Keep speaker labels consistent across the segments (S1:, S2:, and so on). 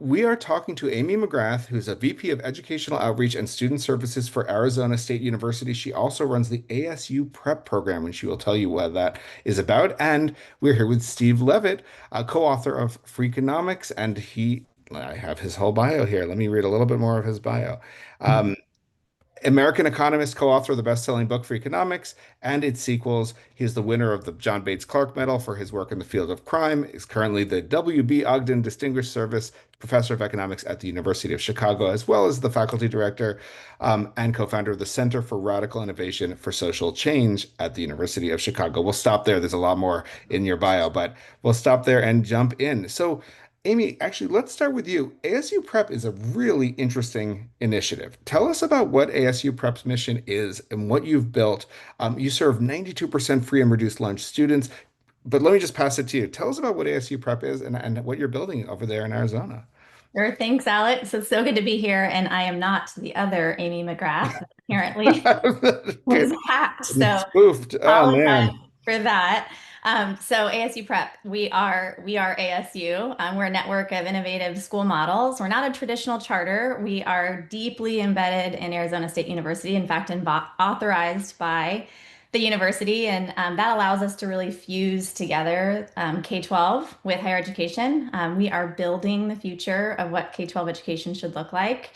S1: We are talking to Amy McGrath, who's a VP of Educational Outreach and Student Services for Arizona State University. She also runs the ASU Prep program, and she will tell you what that is about. And we're here with Steve Levitt, a co-author of Freakonomics, and I have his whole bio here. Let me read a little bit more of his bio. Um, American economist, co-author of the best-selling book Freakonomics and its sequels. He is the winner of the John Bates Clark Medal for his work in the field of crime. Is currently the W.B. Ogden Distinguished Service Professor of Economics at the University of Chicago, as well as the faculty director and co-founder of the Center for Radical Innovation for Social Change at the University of Chicago. We'll stop there. There's a lot more in your bio, but we'll stop there and jump in. So, Amy, actually, let's start with you. ASU Prep is a really interesting initiative. Tell us about what ASU Prep's mission is and what you've built. You serve 92% free and reduced lunch students, but let me just pass it to you. Tell us about what ASU Prep is and what you're building over there in Arizona.
S2: Sure. Thanks, Alex. It's so good to be here. And I am not the other Amy McGrath, apparently
S1: Okay,
S2: was hacked. So
S1: spoofed. Oh
S2: apologize
S1: man.
S2: for that. So ASU Prep, we are ASU. We're a network of innovative school models. We're not a traditional charter. We are deeply embedded in Arizona State University. In fact, authorized by the university, and that allows us to really fuse together K-12 with higher education. We are building the future of what K-12 education should look like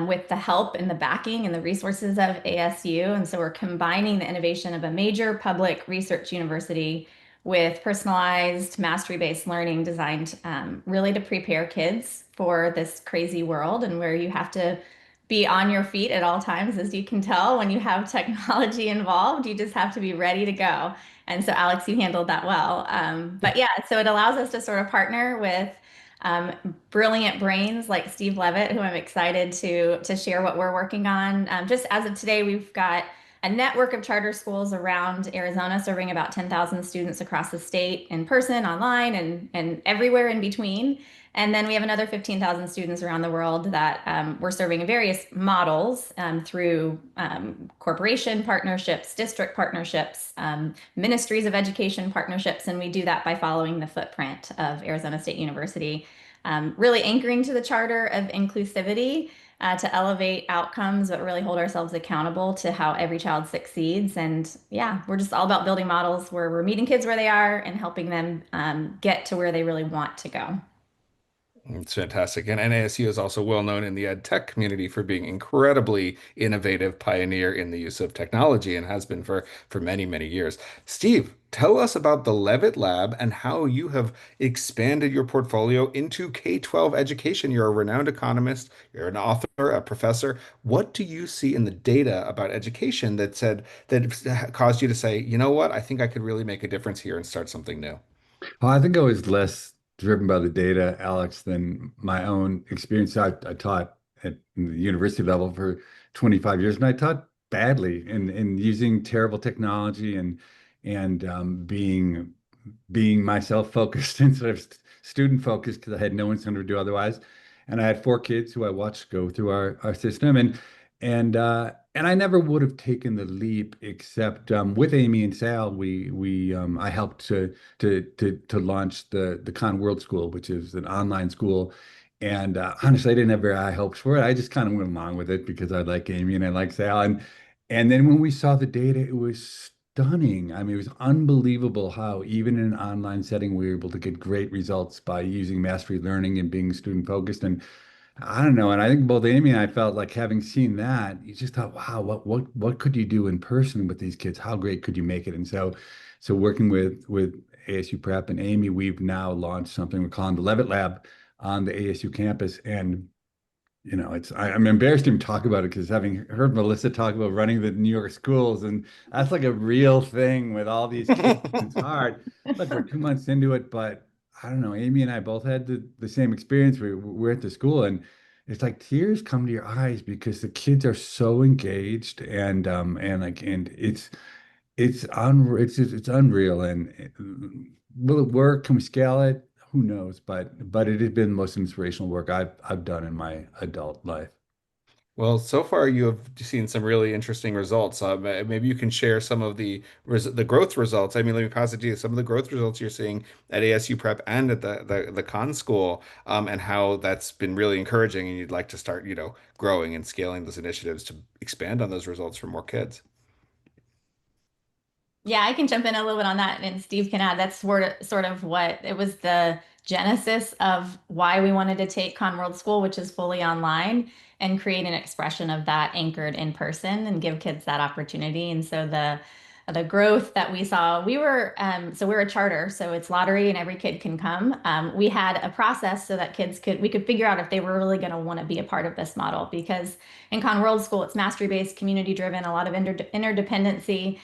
S2: with the help and the backing and the resources of ASU. And so we're combining the innovation of a major public research university with personalized mastery-based learning designed really to prepare kids for this crazy world and where you have to be on your feet at all times, as you can tell, when you have technology involved, you just have to be ready to go. And so, Alex, you handled that well. But yeah, so it allows us to sort of partner with brilliant brains like Steve Levitt, who I'm excited to share what we're working on. Just as of today, we've got a network of charter schools around Arizona serving about 10,000 students across the state in person, online, and everywhere in between. And then we have another 15,000 students around the world that we're serving in various models through corporation partnerships, district partnerships, ministries of education partnerships. And we do that by following the footprint of Arizona State University, really anchoring to the charter of inclusivity to elevate outcomes, but really hold ourselves accountable to how every child succeeds. And yeah, we're just all about building models where we're meeting kids where they are and helping them get to where they really want to go.
S1: It's fantastic. And NASU is also well known in the ed tech community for being incredibly innovative pioneer in the use of technology and has been for many, many years. Steve, tell us about the Levitt Lab and how you have expanded your portfolio into K-12 education. You're a renowned economist, you're an author, a professor. What do you see in the data about education that caused you to say, you know what, I think I could really make a difference here and start something new?
S3: Well, I think I was less driven by the data, Alex, than my own experience. I taught at the university level for 25 years, and I taught badly and using terrible technology and being myself focused instead of student focused because I had no incentive to do otherwise. And I had four kids who I watched go through our system, and I never would have taken the leap except with Amy and Sal, we I helped to launch the Con World School, which is an online school. And honestly, I didn't have very high hopes for it. I just kind of went along with it because I like Amy and I like Sal. And then when we saw the data, it was stunning. I mean, it was unbelievable how even in an online setting we were able to get great results by using mastery learning and being student focused. And I don't know. And I think both Amy and I felt like having seen that, you just thought, wow, what could you do in person with these kids? How great could you make it? And so working with ASU Prep and Amy, we've now launched something we're calling the Levitt Lab on the ASU campus. And I'm embarrassed to even talk about it because having heard Melissa talk about running the New York schools, and that's like a real thing with all these kids. It's hard. Look, we're 2 months into it, but I don't know. Amy and I both had the same experience. We're at the school, and it's like tears come to your eyes because the kids are so engaged, and it's unreal. And will it work? Can we scale it? Who knows? But it has been the most inspirational work I've done in my adult life.
S1: Well, so far you have seen some really interesting results. Maybe you can share some of the growth results. I mean, let me pass it to you. Some of the growth results you're seeing at ASU Prep and at the con school, and how that's been really encouraging, and you'd like to start, growing and scaling those initiatives to expand on those results for more kids.
S2: Yeah, I can jump in a little bit on that, and Steve can add. That's sort of what it was, the genesis of why we wanted to take Conworld School, which is fully online, and create an expression of that anchored in person and give kids that opportunity. And so the growth that we saw, so we're a charter, so it's lottery and every kid can come. We had a process so that we could figure out if they were really going to want to be a part of this model, because in Conworld School, it's mastery based, community driven, a lot of interdependency.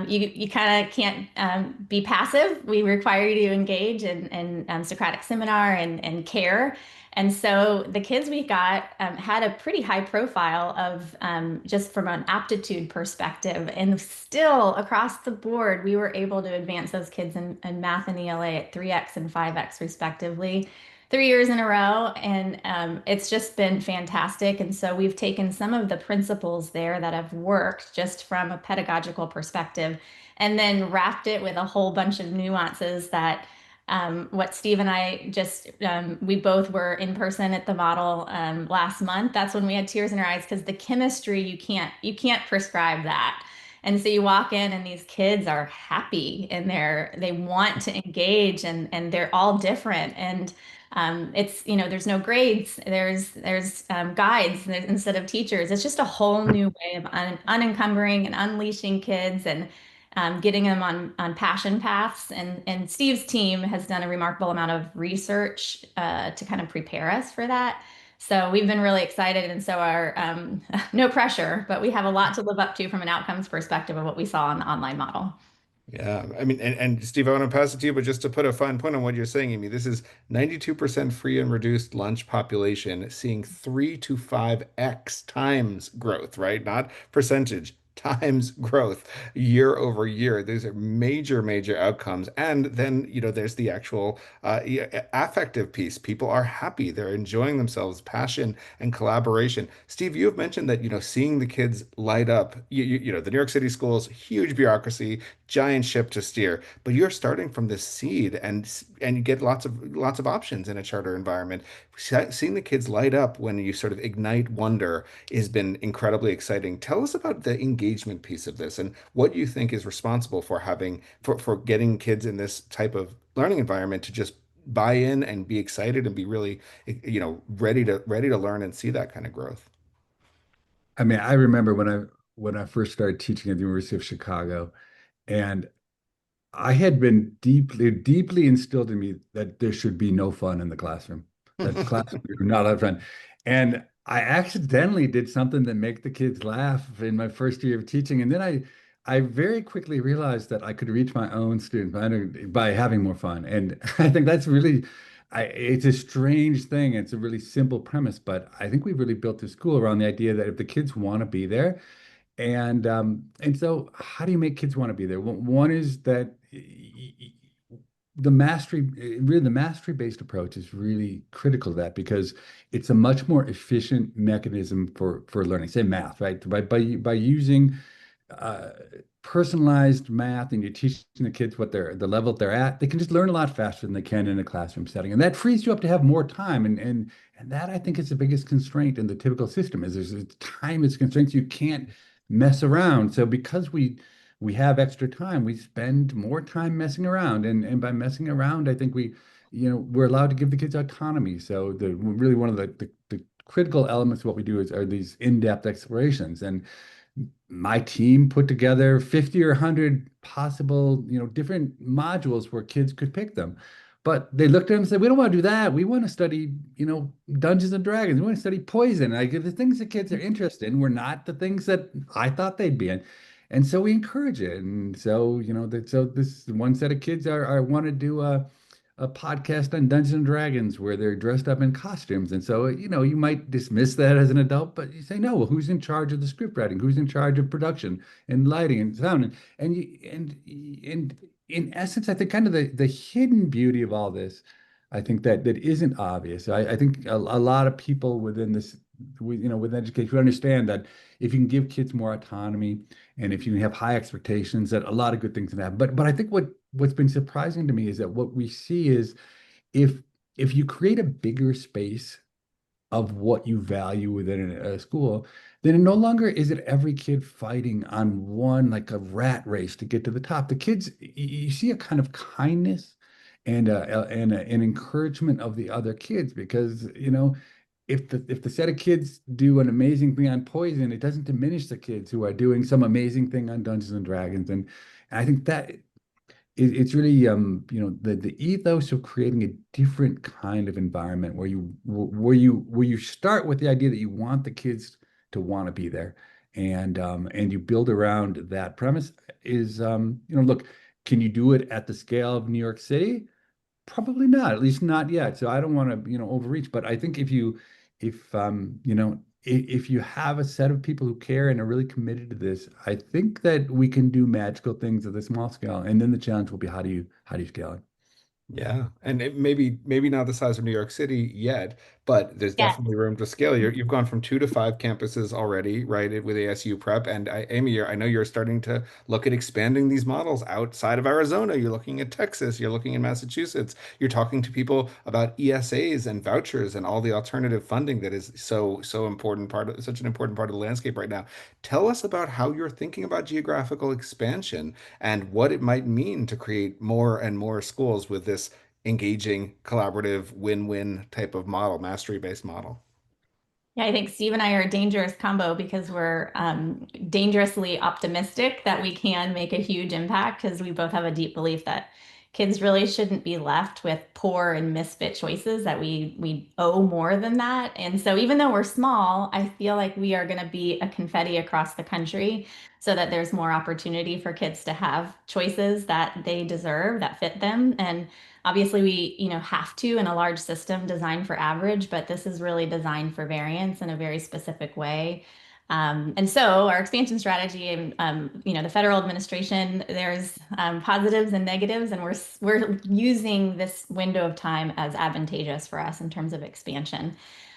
S2: You kind of can't be passive. We require you to engage in Socratic seminar and care. And so the kids we got had a pretty high profile of just from an aptitude perspective. And still across the board, we were able to advance those kids in math and ELA at 3x and 5x respectively. 3 years in a row, and it's just been fantastic. And so we've taken some of the principles there that have worked just from a pedagogical perspective, and then wrapped it with a whole bunch of nuances that what Steve and I just we both were in person at the model last month. That's when we had tears in our eyes, because the chemistry, you can't prescribe that. And so you walk in and these kids are happy and they want to engage, and they're all different. And there's no grades, there's guides instead of teachers. It's just a whole new way of unencumbering and unleashing kids, and getting them on passion paths. And Steve's team has done a remarkable amount of research to kind of prepare us for that. So we've been really excited, and so our no pressure, but we have a lot to live up to from an outcomes perspective of what we saw in the online model.
S1: Yeah, I mean, and Steve, I want to pass it to you, but just to put a fine point on what you're saying, Amy, this is 92% free and reduced lunch population seeing 3 to 5x times growth, right? Not percentage, times growth year over year. These are major, major outcomes. And then, there's the actual affective piece. People are happy, they're enjoying themselves, passion and collaboration. Steve, you have mentioned that, seeing the kids light up, the New York City schools, huge bureaucracy, giant ship to steer, but you're starting from this seed, and you get lots of options in a charter environment. Seeing the kids light up when you sort of ignite wonder has been incredibly exciting. Tell us about the engagement piece of this and what you think is responsible for for getting kids in this type of learning environment to just buy in and be excited and be really, ready to learn and see that kind of growth.
S3: I mean, I remember when I first started teaching at the University of Chicago, and I had been deeply, deeply instilled in me that there should be no fun in the classroom, that classrooms are not have fun. And I accidentally did something that make the kids laugh in my first year of teaching. And then I very quickly realized that I could reach my own students by having more fun. And I think that's really, it's a strange thing. It's a really simple premise, but I think we really built this school around the idea that if the kids want to be there, and so how do you make kids want to be there? One is that the mastery based approach is really critical to that, because it's a much more efficient mechanism for learning, say math, right? By using uh, personalized math, and you're teaching the kids the level they're at, they can just learn a lot faster than they can in a classroom setting. And that frees you up to have more time. And that, I think, is the biggest constraint in the typical system, is there's time is constraints. You can't mess around. So because we have extra time, we spend more time messing around. And by messing around, I think we're allowed to give the kids autonomy. So really one of the critical elements of what we do are these in-depth explorations. And my team put together 50 or 100 possible, different modules where kids could pick them. But they looked at them and said, we don't want to do that. We want to study, Dungeons and Dragons. We want to study poison. Like, the things that kids are interested in were not the things that I thought they'd be in. And so we encourage it. And so, so this one set of kids are want to do a podcast on Dungeons and Dragons where they're dressed up in costumes. And so, you might dismiss that as an adult, but you say, no, well, who's in charge of the script writing? Who's in charge of production and lighting and sound? And in essence, I think kind of the hidden beauty of all this, I think that isn't obvious. I think a lot of people within this with education, we understand that if you can give kids more autonomy and if you can have high expectations, that a lot of good things can happen. But I think what's been surprising to me is that what we see is if if you create a bigger space of what you value within a school, then no longer is it every kid fighting on one like a rat race to get to the top. The kids, you see a kind of kindness and an encouragement of the other kids because if the set of kids do an amazing thing on poison, it doesn't diminish the kids who are doing some amazing thing on Dungeons and Dragons. And I think that it's really the ethos of creating a different kind of environment where you start with the idea that you want the kids to want to be there and you build around that premise is look, can you do it at the scale of New York City? Probably not, at least not yet. So I don't want to, overreach, but I think if you have a set of people who care and are really committed to this, I think that we can do magical things at the small scale. And then the challenge will be how do you scale it?
S1: Yeah, and it maybe not the size of New York City yet, but there's
S2: Yeah.
S1: definitely room to scale. You've gone from 2 to 5 campuses already, right, with ASU Prep. And Amy, I know you're starting to look at expanding these models outside of Arizona. You're looking at Texas, you're looking in Massachusetts. You're talking to people about ESAs and vouchers and all the alternative funding that is so important such an important part of the landscape right now. Tell us about how you're thinking about geographical expansion and what it might mean to create more and more schools with this engaging, collaborative, win-win type of model, mastery-based model.
S2: Yeah, I think Steve and I are a dangerous combo because we're dangerously optimistic that we can make a huge impact because we both have a deep belief that kids really shouldn't be left with poor and misfit choices, that we owe more than that. And so even though we're small, I feel like we are going to be a confetti across the country so that there's more opportunity for kids to have choices that they deserve, that fit them. And obviously, we, have to in a large system design for average, but this is really designed for variance in a very specific way. And so our expansion strategy, and the federal administration, there's positives and negatives, and we're using this window of time as advantageous for us in terms of expansion.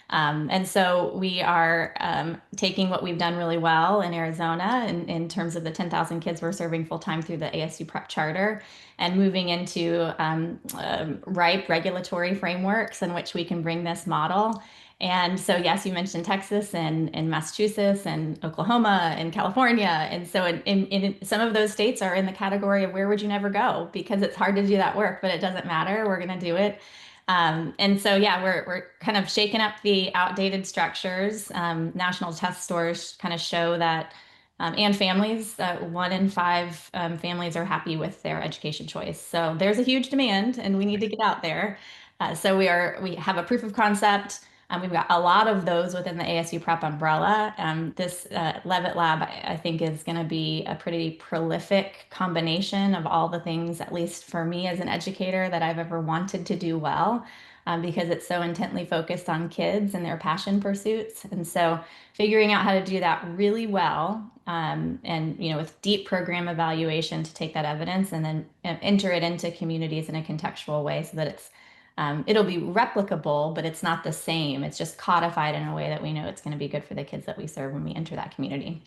S2: And so we are taking what we've done really well in Arizona in terms of the 10,000 kids we're serving full time through the ASU Prep Charter and moving into ripe regulatory frameworks in which we can bring this model. And so, yes, you mentioned Texas and Massachusetts and Oklahoma and California. And so, in some of those states are in the category of where would you never go because it's hard to do that work, but it doesn't matter. We're going to do it. And so, yeah, we're kind of shaking up the outdated structures. National test scores kind of show that, and families, 1 in 5 families are happy with their education choice. So there's a huge demand, and we need to get out there. So we have a proof of concept. We've got a lot of those within the ASU Prep umbrella. This Levitt Lab, I think, is going to be a pretty prolific combination of all the things, at least for me as an educator, that I've ever wanted to do well, because it's so intently focused on kids and their passion pursuits. And so figuring out how to do that really well, and with deep program evaluation to take that evidence and then enter it into communities in a contextual way so that it'll be replicable, but it's not the same. It's just codified in a way that we know it's going to be good for the kids that we serve when we enter that community.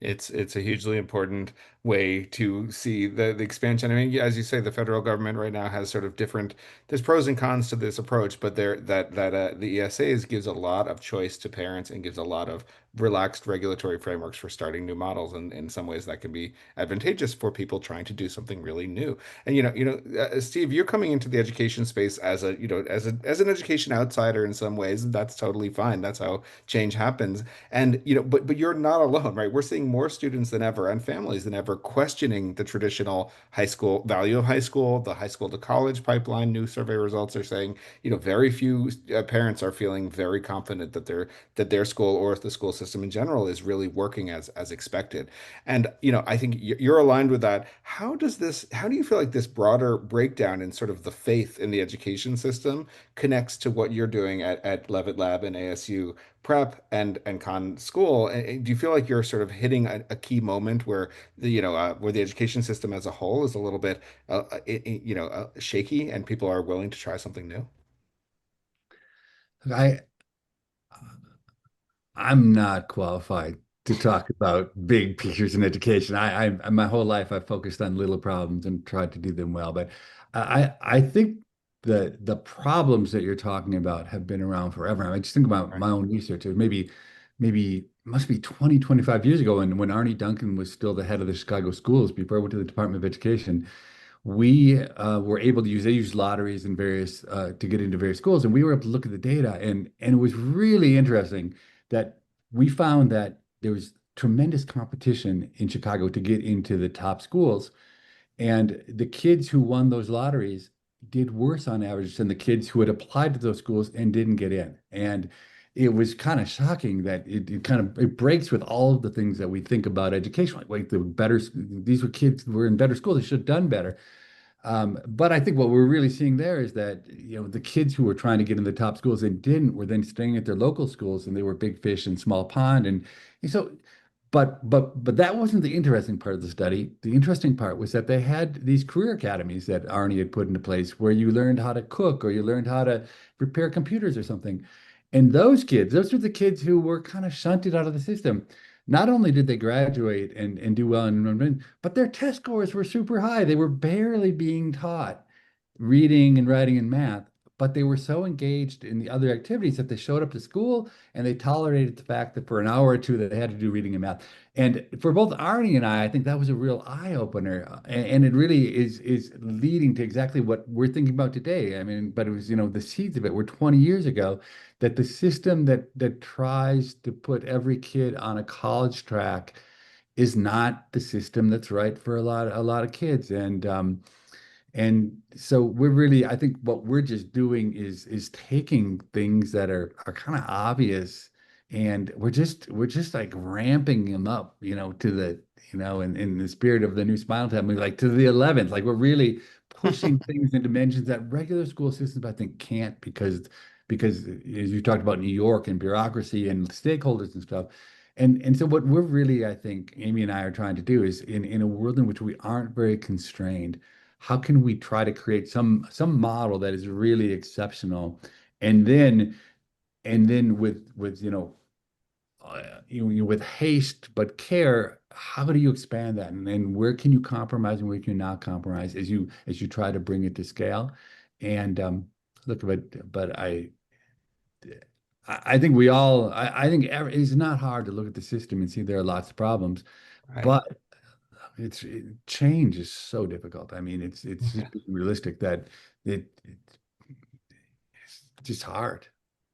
S1: It's a hugely important way to see the expansion. I mean, yeah, as you say, the federal government right now has sort of different. There's pros and cons to this approach, but the ESAs gives a lot of choice to parents and gives a lot of relaxed regulatory frameworks for starting new models, and in some ways that can be advantageous for people trying to do something really new. And Steve, you're coming into the education space as a as an education outsider in some ways, and that's totally fine. That's how change happens. And but you're not alone, right? We're seeing more students than ever and families than ever questioning the traditional high school value of high school, the high school to college pipeline. New survey results are saying, very few parents are feeling very confident that their school or the school system in general is really working as expected. And I think you're aligned with that. How do you feel like this broader breakdown in sort of the faith in the education system connects to what you're doing at Levitt Lab and ASU Prep and Con School? And do you feel like you're sort of hitting a key moment where where the education system as a whole is a little bit shaky and people are willing to try something new?
S3: I I'm not qualified to talk about big pictures in education. My whole life I focused on little problems and tried to do them well. But I think the problems that you're talking about have been around forever. I just think about
S1: Right.
S3: my own research. Maybe must be 20, 25 years ago, when Arnie Duncan was still the head of the Chicago schools before I went to the Department of Education. We were able to use they use lotteries and various to get into various schools, and we were able to look at the data, and it was really interesting that we found that there was tremendous competition in Chicago to get into the top schools, and the kids who won those lotteries did worse on average than the kids who had applied to those schools and didn't get in. And it was kind of shocking that it kind of it breaks with all of the things that we think about education. Like, wait, these were kids who were in better schools, they should have done better. But I think what we're really seeing there is that, the kids who were trying to get in the top schools and didn't were then staying at their local schools, and they were big fish in small pond. And so, but that wasn't the interesting part of the study. The interesting part was that they had these career academies that Arnie had put into place where you learned how to cook or you learned how to repair computers or something. And those were the kids who were kind of shunted out of the system. Not only did they graduate and do well but their test scores were super high. They were barely being taught reading and writing and math, but they were so engaged in the other activities that they showed up to school and they tolerated the fact that for an hour or two that they had to do reading and math. And for both Arnie and I think that was a real eye opener, and it really is leading to exactly what we're thinking about today. I mean, but it was the seeds of it were 20 years ago, that the system that tries to put every kid on a college track is not the system that's right for a lot of kids. And so we're really, I think what we're just doing is taking things that are kind of obvious, and we're just like ramping them up, to the, in the spirit of the new Spinal Tap movie, like to the 11th. Like we're really pushing things in dimensions that regular school systems, I think, can't, because as you talked about New York and bureaucracy and stakeholders and stuff. And so what we're really, I think, Amy and I are trying to do is in a world in which we aren't very constrained, how can we try to create some model that is really exceptional, and then with with haste but care, how do you expand that, and where can you compromise and where can you not compromise as you try to bring it to scale. And look, but I think I think it's not hard to look at the system and see there are lots of problems,
S1: Right.
S3: but change is so difficult. I mean, it's just being realistic that it's just hard.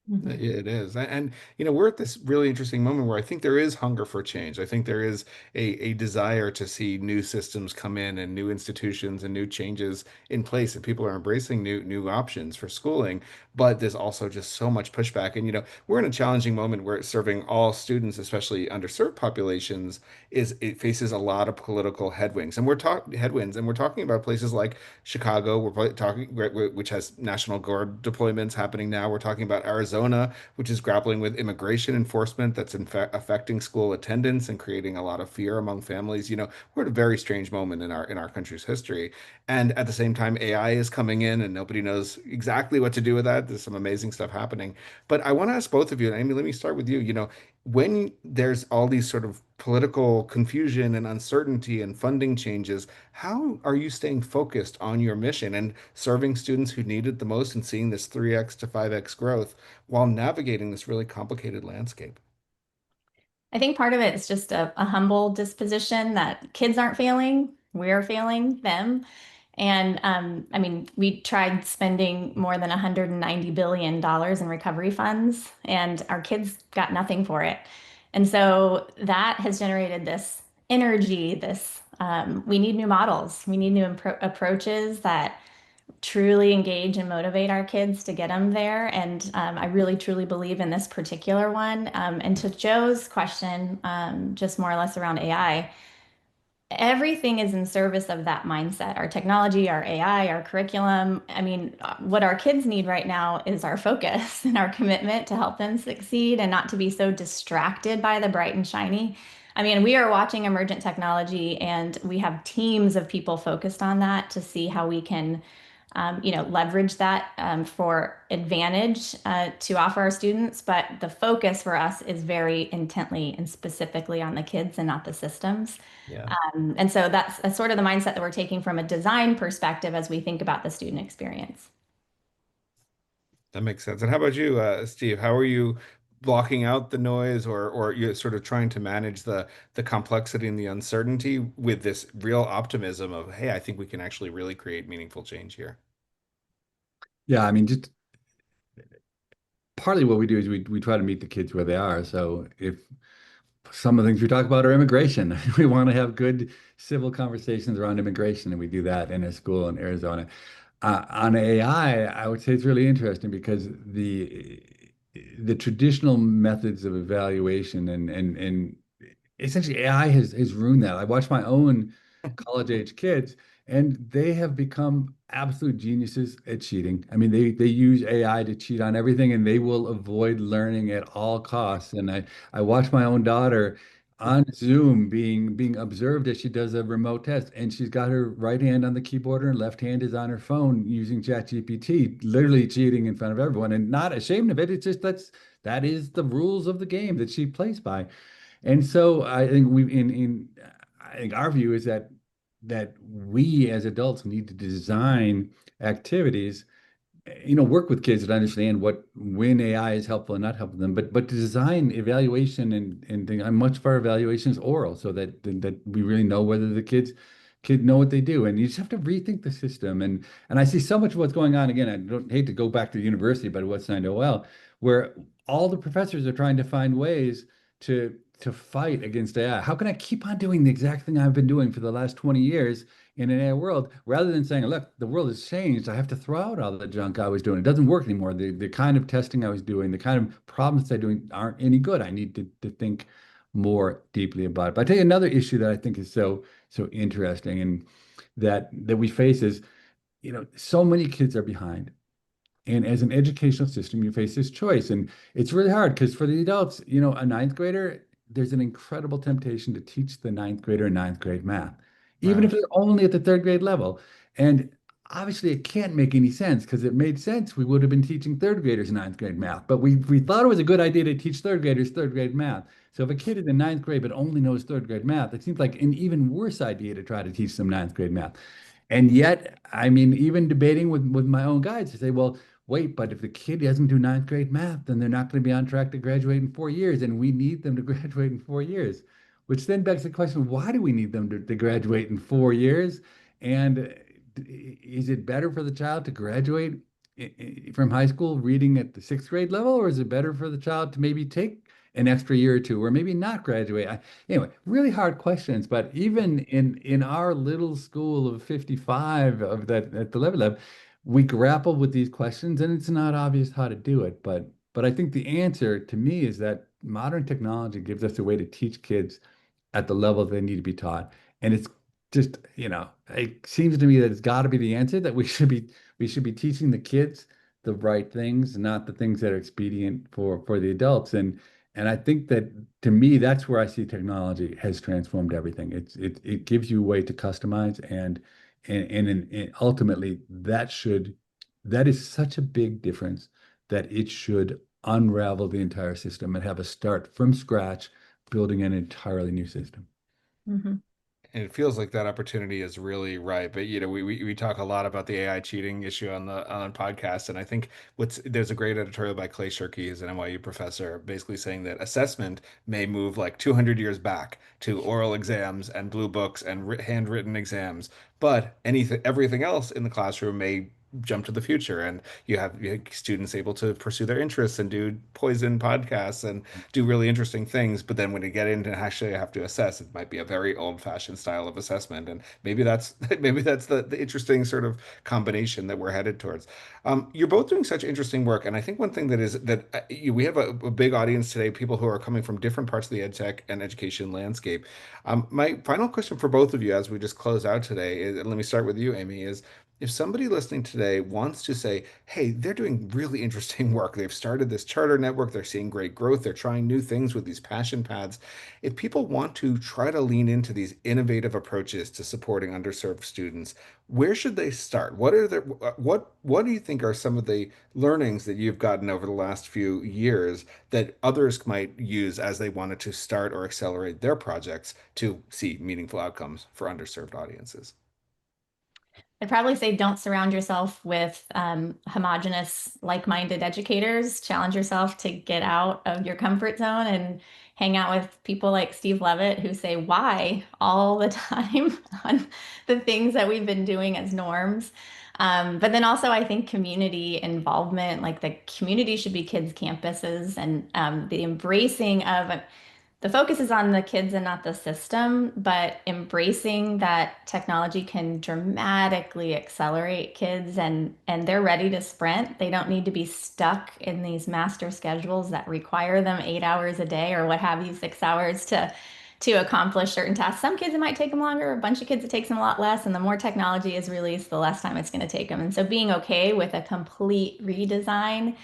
S2: Mhm.
S1: It is. And, we're at this really interesting moment where I think there is hunger for change. I think there is a desire to see new systems come in and new institutions and new changes in place. And people are embracing new options for schooling. But there's also just so much pushback. And, we're in a challenging moment where serving all students, especially underserved populations, it faces a lot of political headwinds. And we're talking about places like Chicago. Talking, which has National Guard deployments happening now. We're talking about Arizona, which is grappling with immigration enforcement that's in fact affecting school attendance and creating a lot of fear among families. We're at a very strange moment in our country's history. And at the same time, AI is coming in, and nobody knows exactly what to do with that. There's some amazing stuff happening. But I want to ask both of you, and Amy, let me start with you. When there's all these sort of political confusion and uncertainty and funding changes, how are you staying focused on your mission and serving students who need it the most and seeing this 3x to 5x growth while navigating this really complicated landscape?
S2: I think part of it is just a humble disposition that kids aren't failing, we're failing them. And I mean, we tried spending more than $190 billion in recovery funds, and our kids got nothing for it. And so that has generated this energy, we need new models, we need new approaches that truly engage and motivate our kids to get them there. And I really, truly believe in this particular one. And to Joe's question, just more or less around AI, everything is in service of that mindset. Our technology, our AI, our curriculum. I mean, what our kids need right now is our focus and our commitment to help them succeed and not to be so distracted by the bright and shiny. I mean, we are watching emergent technology and we have teams of people focused on that to see how we can leverage that for advantage to offer our students. But the focus for us is very intently and specifically on the kids and not the systems.
S1: Yeah.
S2: And so that's sort of the mindset that we're taking from a design perspective as we think about the student experience.
S1: That makes sense. And how about you, Steve? How are you blocking out the noise, or you're sort of trying to manage the complexity and the uncertainty with this real optimism of, hey, I think we can actually really create meaningful change here?
S3: Yeah, I mean, just partly what we do is we try to meet the kids where they are. So if some of the things we talk about are immigration, we want to have good civil conversations around immigration, and we do that in a school in Arizona. On AI, I would say it's really interesting because the traditional methods of evaluation and essentially AI has ruined that. I watch my own college age kids, and they have become absolute geniuses at cheating. I mean, they use AI to cheat on everything, and they will avoid learning at all costs. And I watch my own daughter on Zoom being observed as she does a remote test, and she's got her right hand on the keyboard, and her left hand is on her phone using ChatGPT, literally cheating in front of everyone, and not ashamed of it. It's just that is the rules of the game that she plays by. And so I think I think our view is that we as adults need to design activities, work with kids that understand when AI is helpful and not helpful them, but to design evaluation and thing, much of our evaluation is oral, so that we really know whether the kids know what they do. And you just have to rethink the system. And I see so much of what's going on again. I don't hate to go back to the university, but what's I know well, where all the professors are trying to find ways to fight against AI. How can I keep on doing the exact thing I've been doing for the last 20 years in an AI world, rather than saying, look, the world has changed. I have to throw out all the junk I was doing. It doesn't work anymore. The kind of testing I was doing, the kind of problems I'm doing aren't any good. I need to think more deeply about it. But I tell you another issue that I think is so interesting and that we face is, so many kids are behind. And as an educational system, you face this choice. And it's really hard because for the adults, a ninth grader, there's an incredible temptation to teach the ninth grader ninth grade math, even if
S1: Wow.
S3: they're only at the third grade level. And obviously, it can't make any sense because it made sense. We would have been teaching third graders ninth grade math, but we thought it was a good idea to teach third graders third grade math. So if a kid is in ninth grade but only knows third grade math, it seems like an even worse idea to try to teach them ninth grade math. And yet, I mean, even debating with my own guides to say, well, wait, but if the kid doesn't do ninth grade math, then they're not going to be on track to graduate in 4 years, and we need them to graduate in 4 years. Which then begs the question, why do we need them to graduate in 4 years? And is it better for the child to graduate from high school reading at the sixth grade level, or is it better for the child to maybe take an extra year or two, or maybe not graduate? Anyway, really hard questions. But even in our little school of 55 of that at the level level, we grapple with these questions, and it's not obvious how to do it. But I think the answer to me is that modern technology gives us a way to teach kids at the level they need to be taught. And it's just, it seems to me that it's got to be the answer, that we should be teaching the kids the right things, not the things that are expedient for the adults. And I think that, to me, that's where I see technology has transformed everything. It gives you a way to customize, and ultimately that is such a big difference that it should unravel the entire system and have us start from scratch building an entirely new system.
S2: Mhm.
S1: And it feels like that opportunity is really ripe. But we talk a lot about the AI cheating issue on the podcast, and I think what's there's a great editorial by Clay Shirky, who's an NYU professor, basically saying that assessment may move like 200 years back to oral exams and blue books and handwritten exams, but everything else in the classroom may jump to the future, and you have students able to pursue their interests and do poison podcasts and do really interesting things. But then when you get into actually have to assess, it might be a very old-fashioned style of assessment. And maybe that's maybe that's the interesting sort of combination that we're headed towards. You're both doing such interesting work. And I think one thing we have a big audience today, people who are coming from different parts of the ed tech and education landscape. My final question for both of you as we just close out today let me start with you, Amy, is if somebody listening today wants to say, hey, they're doing really interesting work, they've started this charter network, they're seeing great growth, they're trying new things with these passion paths. If people want to try to lean into these innovative approaches to supporting underserved students, where should they start? What do you think are some of the learnings that you've gotten over the last few years that others might use as they wanted to start or accelerate their projects to see meaningful outcomes for underserved audiences?
S2: I'd probably say don't surround yourself with homogenous, like-minded educators. Challenge yourself to get out of your comfort zone and hang out with people like Steve Levitt who say why all the time on the things that we've been doing as norms. But then also, I think community involvement, like the community should be kids' campuses and the embracing of the focus is on the kids and not the system, but embracing that technology can dramatically accelerate kids and they're ready to sprint. They don't need to be stuck in these master schedules that require them 8 hours a day or what have you, 6 hours to accomplish certain tasks. Some kids it might take them longer, a bunch of kids it takes them a lot less, and the more technology is released, the less time it's going to take them. And so being okay with a complete redesign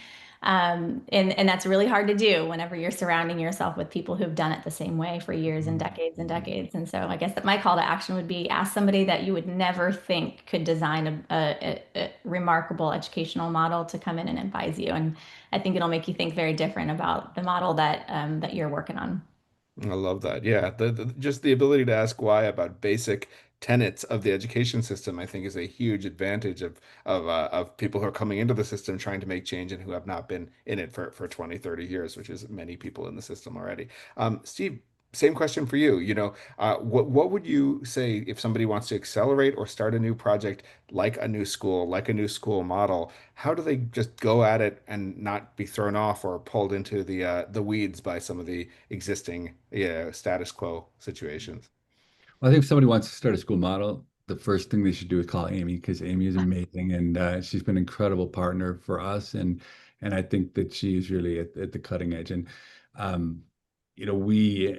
S2: and that's really hard to do whenever you're surrounding yourself with people who've done it the same way for years and decades and decades. And so I guess that my call to action would be ask somebody that you would never think could design a remarkable educational model to come in and advise you. And I think it'll make you think very different about the model that you're working on.
S1: I love that. Yeah, just the ability to ask why about basic tenets of the education system, I think, is a huge advantage of people who are coming into the system trying to make change and who have not been in it for 20, 30 years, which is many people in the system already. Steve, same question for you. What would you say if somebody wants to accelerate or start a new project like a new school model? How do they just go at it and not be thrown off or pulled into the weeds by some of the existing, status quo situations?
S3: Well, I think if somebody wants to start a school model, the first thing they should do is call Amy because Amy is amazing and she's been an incredible partner for us and I think that she is really at the cutting edge. And um, we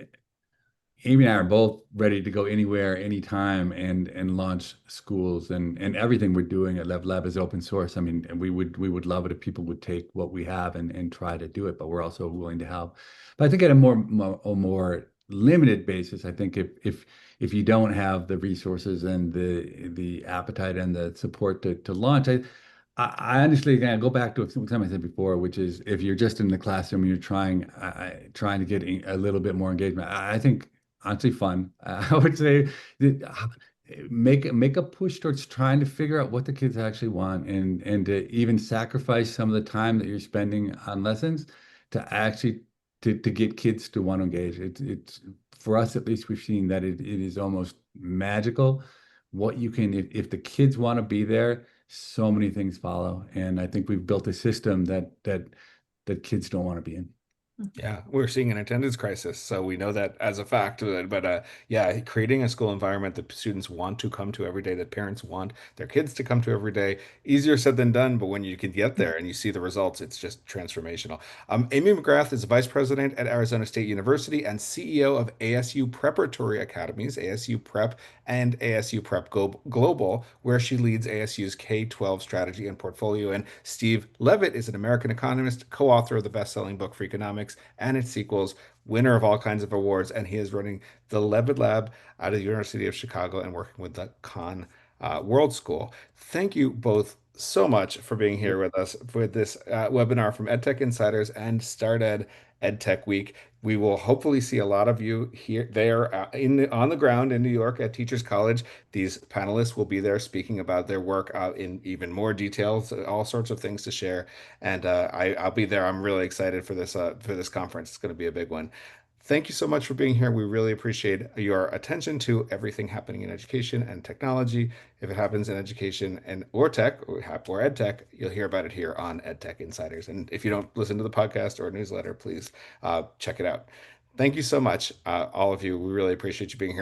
S3: Amy and I are both ready to go anywhere, anytime, and launch schools and everything we're doing at Lab is open source. I mean, and we would love it if people would take what we have and try to do it, but we're also willing to help. But I think at a more limited basis, I think if you don't have the resources and the appetite and the support to launch, I honestly again go back to something I said before, which is if you're just in the classroom and you're trying to get a little bit more engagement, I think honestly fun. I would say that, make a push towards trying to figure out what the kids actually want and to even sacrifice some of the time that you're spending on lessons to actually to get kids to want to engage. It's for us at least we've seen that it is almost magical what you can if the kids want to be there, so many things follow. And I think we've built a system that kids don't want to be in.
S1: Yeah, we're seeing an attendance crisis, so we know that as a fact. But yeah, creating a school environment that students want to come to every day, that parents want their kids to come to every day, easier said than done. But when you can get there and you see the results, it's just transformational. Amy McGrath is Vice President at Arizona State University and CEO of ASU Preparatory Academies, ASU Prep and ASU Prep Global, where she leads ASU's K-12 strategy and portfolio. And Steve Levitt is an American economist, co-author of the best-selling book Freakonomics and its sequels, winner of all kinds of awards, and he is running the Levitt Lab out of the University of Chicago and working with the Khan World School. Thank you both so much for being here with us for this webinar from EdTech Insiders and StartEd EdTech Week. We will hopefully see a lot of you here, there, on the ground in New York at Teachers College. These panelists will be there speaking about their work in even more details, all sorts of things to share. And I'll be there. I'm really excited for this conference. It's going to be a big one. Thank you so much for being here. We really appreciate your attention to everything happening in education and technology. If it happens in education and or tech or ed tech, you'll hear about it here on EdTech Insiders. And if you don't listen to the podcast or newsletter, please check it out. Thank you so much, all of you. We really appreciate you being here.